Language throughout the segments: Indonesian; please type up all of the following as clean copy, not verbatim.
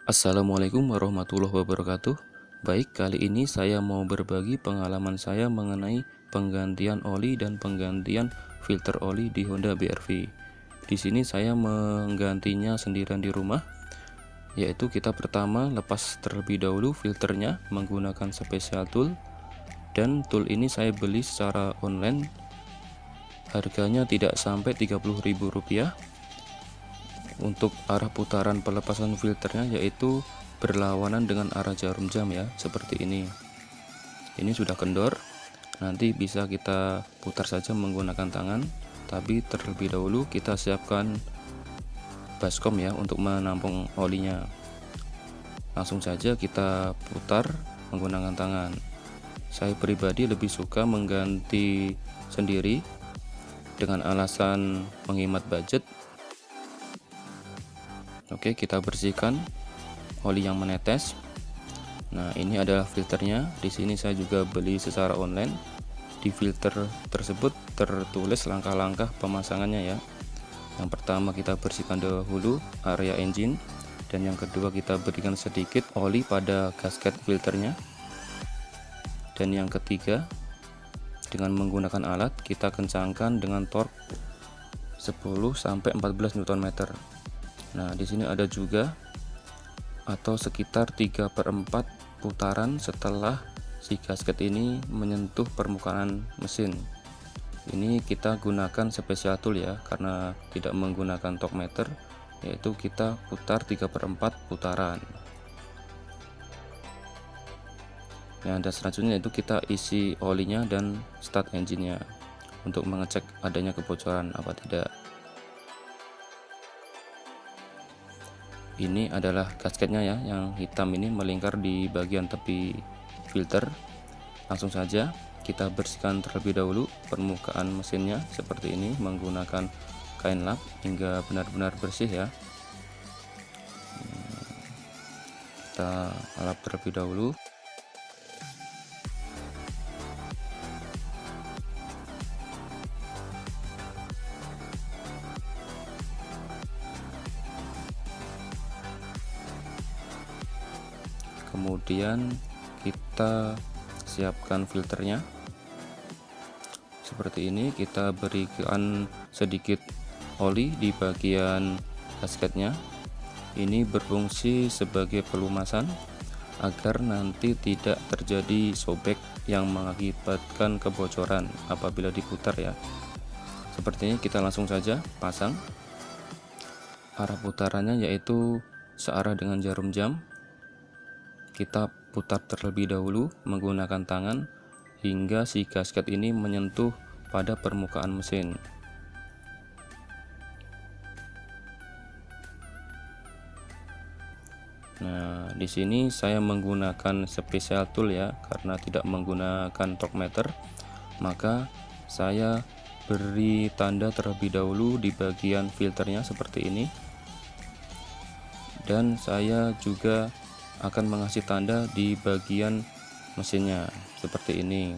Assalamualaikum warahmatullahi wabarakatuh. Baik, kali ini saya mau berbagi pengalaman saya mengenai penggantian oli dan penggantian filter oli di Honda BR-V. Di sini saya menggantinya sendirian di rumah, yaitu kita pertama lepas terlebih dahulu filternya menggunakan special tool, dan tool ini saya beli secara online. Harganya tidak sampai Rp30.000. Untuk arah putaran pelepasan filternya yaitu berlawanan dengan arah jarum jam ya, seperti ini. Ini sudah kendor, nanti bisa kita putar saja menggunakan tangan, tapi terlebih dahulu kita siapkan baskom ya untuk menampung olinya. Langsung saja kita putar menggunakan tangan. Saya pribadi lebih suka mengganti sendiri dengan alasan menghemat budget. Oke, kita bersihkan oli yang menetes. Nah, ini adalah filternya. Di sini saya juga beli secara online. Di filter tersebut tertulis langkah-langkah pemasangannya ya. Yang pertama kita bersihkan dahulu area engine, dan yang kedua kita berikan sedikit oli pada gasket filternya. Dan yang ketiga, dengan menggunakan alat kita kencangkan dengan torque 10 sampai 14 Nm. Nah, di sini ada juga atau sekitar 3/4 putaran setelah si gasket ini menyentuh permukaan mesin. Ini kita gunakan special tool ya, karena tidak menggunakan torque meter, yaitu kita putar 3/4 putaran. Nah, dan selanjutnya itu kita isi olinya dan start engine-nya untuk mengecek adanya kebocoran apa tidak. Ini adalah gasketnya ya, yang hitam ini melingkar di bagian tepi filter. Langsung saja kita bersihkan terlebih dahulu permukaan mesinnya seperti ini menggunakan kain lap hingga benar-benar bersih ya. Kita lap terlebih dahulu. Kemudian kita siapkan filternya seperti ini. Kita berikan sedikit oli di bagian gasketnya. Ini berfungsi sebagai pelumasan agar nanti tidak terjadi sobek yang mengakibatkan kebocoran apabila diputar ya. Seperti ini, kita langsung saja pasang. Arah putarannya yaitu searah dengan jarum jam. Kita putar terlebih dahulu menggunakan tangan hingga si gasket ini menyentuh pada permukaan mesin. Nah, di sini saya menggunakan special tool ya, karena tidak menggunakan torque meter, maka saya beri tanda terlebih dahulu di bagian filternya seperti ini. Dan saya juga akan mengasih tanda di bagian mesinnya seperti ini.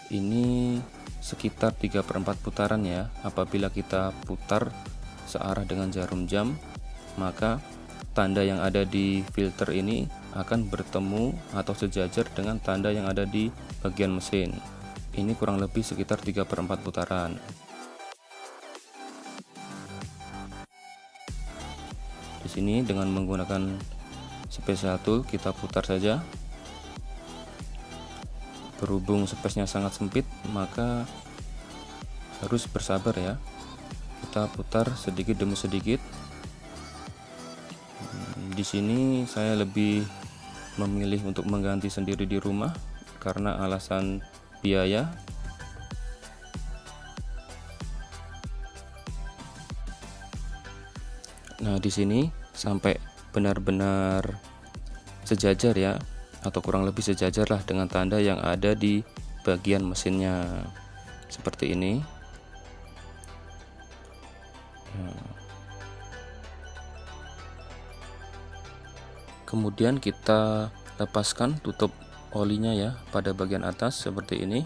Ini sekitar 3/4 putaran ya. Apabila kita putar searah dengan jarum jam, maka tanda yang ada di filter ini akan bertemu atau sejajar dengan tanda yang ada di bagian mesin. Ini kurang lebih sekitar 3/4 putaran. Di sini dengan menggunakan special tool kita putar saja. Berhubung space-nya sangat sempit, maka harus bersabar ya. Kita putar sedikit demi sedikit. Di sini saya lebih memilih untuk mengganti sendiri di rumah karena alasan biaya. Nah, di sini sampai benar-benar sejajar ya, atau kurang lebih sejajar lah dengan tanda yang ada di bagian mesinnya seperti ini. Kemudian kita lepaskan tutup olinya ya pada bagian atas seperti ini,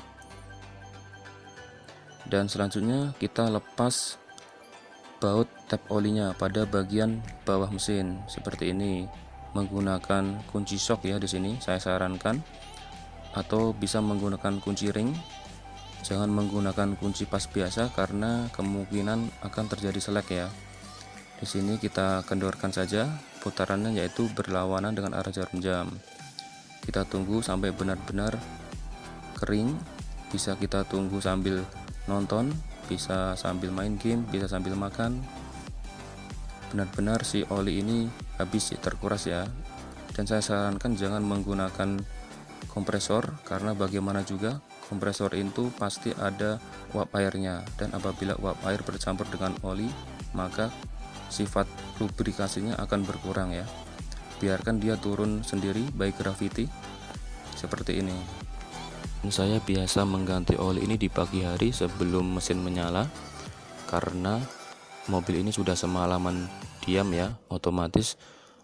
dan selanjutnya kita lepas baut tap olinya pada bagian bawah mesin seperti ini, menggunakan kunci shock ya. Di sini saya sarankan, atau bisa menggunakan kunci ring. Jangan menggunakan kunci pas biasa karena kemungkinan akan terjadi selek ya. Di sini kita kendorkan saja putarannya, yaitu berlawanan dengan arah jarum jam. Kita tunggu sampai benar-benar kering. Bisa kita tunggu sambil nonton, bisa sambil main game, bisa sambil makan. Benar-benar si oli ini habis terkuras ya. Dan saya sarankan jangan menggunakan kompresor, karena bagaimana juga kompresor itu pasti ada uap airnya, dan apabila uap air bercampur dengan oli maka sifat lubrikasinya akan berkurang ya. Biarkan dia turun sendiri by gravity seperti ini. Saya biasa mengganti oli ini di pagi hari sebelum mesin menyala, karena mobil ini sudah semalaman diam ya, otomatis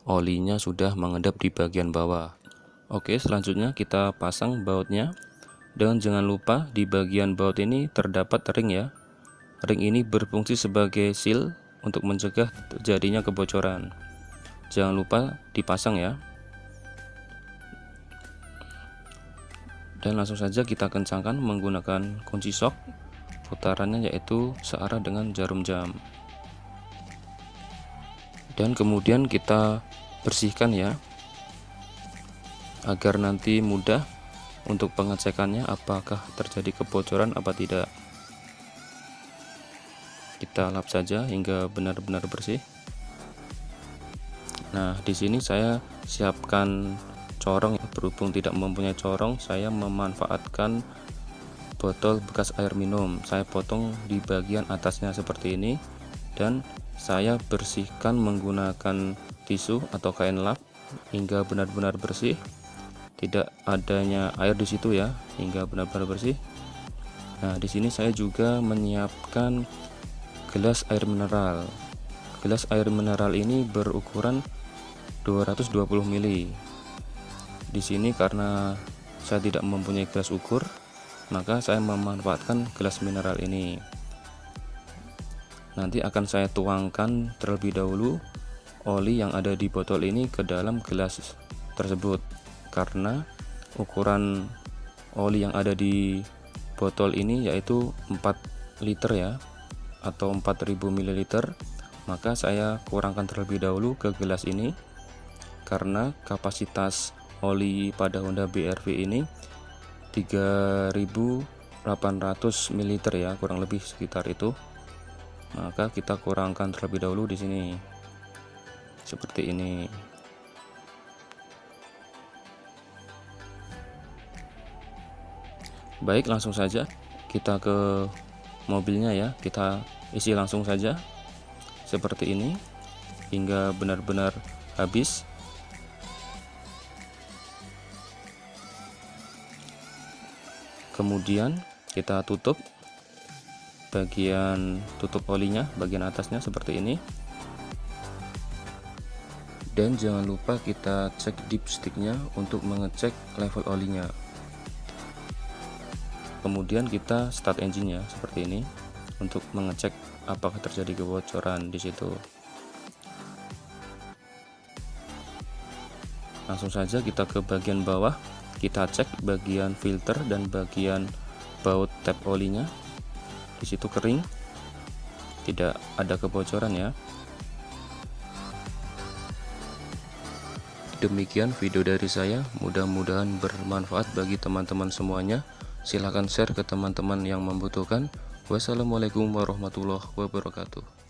olinya sudah mengendap di bagian bawah. Oke, selanjutnya kita pasang bautnya, dan jangan lupa di bagian baut ini terdapat ring ya. Ring ini berfungsi sebagai seal untuk mencegah terjadinya kebocoran. Jangan lupa dipasang ya. Dan langsung saja kita kencangkan menggunakan kunci shock. Putarannya yaitu searah dengan jarum jam. Dan kemudian kita bersihkan ya, agar nanti mudah untuk pengecekannya apakah terjadi kebocoran apa tidak. Kita lap saja hingga benar-benar bersih. Nah, di sini saya siapkan corong. Berhubung tidak mempunyai corong, saya memanfaatkan botol bekas air minum. Saya potong di bagian atasnya seperti ini, dan saya bersihkan menggunakan tisu atau kain lap hingga benar-benar bersih. Tidak adanya air di situ ya, hingga benar-benar bersih. Nah, di sini saya juga menyiapkan gelas air mineral. Gelas air mineral ini berukuran 220 ml. Di sini karena saya tidak mempunyai gelas ukur, maka saya memanfaatkan gelas mineral ini. Nanti akan saya tuangkan terlebih dahulu oli yang ada di botol ini ke dalam gelas tersebut, karena ukuran oli yang ada di botol ini yaitu 4 liter ya, atau 4000 ml. Maka saya kurangkan terlebih dahulu ke gelas ini, karena kapasitas oli pada Honda BR-V ini 3800 ml ya, kurang lebih sekitar itu. Maka kita kurangkan terlebih dahulu di sini seperti ini. Baik, langsung saja kita ke mobilnya ya. Kita isi langsung saja seperti ini hingga benar-benar habis. Kemudian kita tutup bagian tutup olinya, bagian atasnya seperti ini. Dan jangan lupa kita cek dipsticknya untuk mengecek level olinya. Kemudian kita start engine ya, seperti ini, untuk mengecek apakah terjadi kebocoran di situ. Langsung saja kita ke bagian bawah, kita cek bagian filter dan bagian baut tap olinya. Di situ kering, tidak ada kebocoran ya. Demikian video dari saya, mudah-mudahan bermanfaat bagi teman-teman semuanya. Silahkan share ke teman-teman yang membutuhkan. Wassalamualaikum warahmatullahi wabarakatuh.